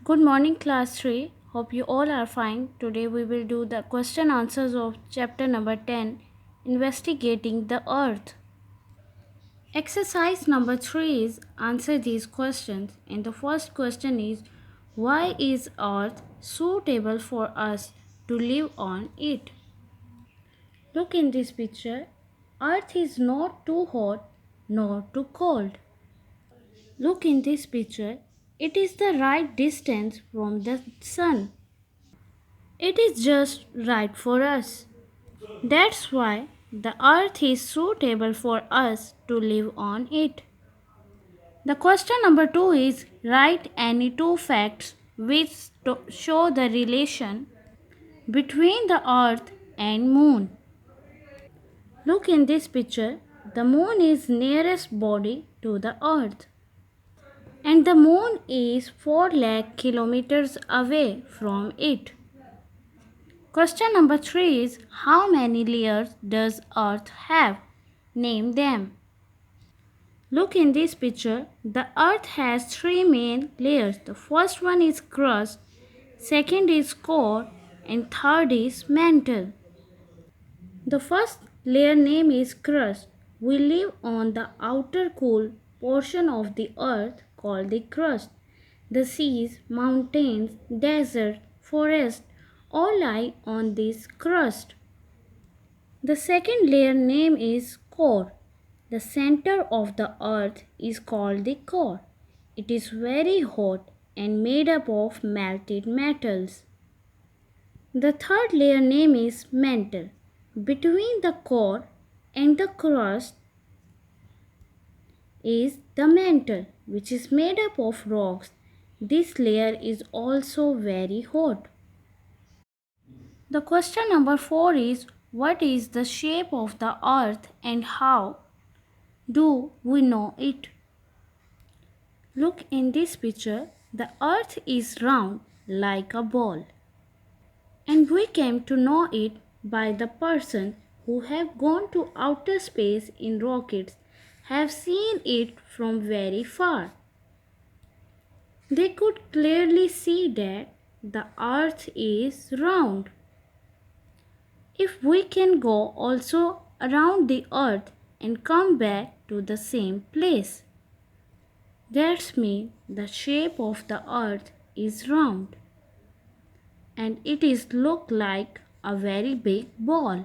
Good morning, class 3. Hope you all are fine. Today we will do the question answers of chapter number 10, Investigating the Earth. Exercise number 3 is answer these questions. And the first question is, why is Earth suitable for us to live on it? Look in this picture. Earth is not too hot nor too cold. Look in this picture. It is the right distance from the sun. It is just right for us. That's why the earth is suitable for us to live on it. The question number 2 is write any two facts which show the relation between the earth and moon. Look in this picture. The moon is nearest body to the earth and the moon is 4 lakh kilometers away from it. Question number 3 is how many layers does earth have? Name them. Look in this picture. The earth has three main layers. The first one is crust, second is core and third is mantle. The first layer name is crust. We live on the outer cool portion of the earth called the crust. The seas, mountains, desert, forest all lie on this crust. The second layer name is core. The center of the earth is called the core. It is very hot and made up of melted metals. The third layer name is mantle. Between the core and the crust is the mantle, which is made up of rocks. This layer is also very hot. The question number 4 is what is the shape of the earth and how do we know it? Look in this picture. The earth is round like a ball. And we came to know it by the person who have gone to outer space in rockets have seen it from very far. They could clearly see that the earth is round. If we can go also around the earth and come back to the same place, that means the shape of the earth is round and it is look like a very big ball.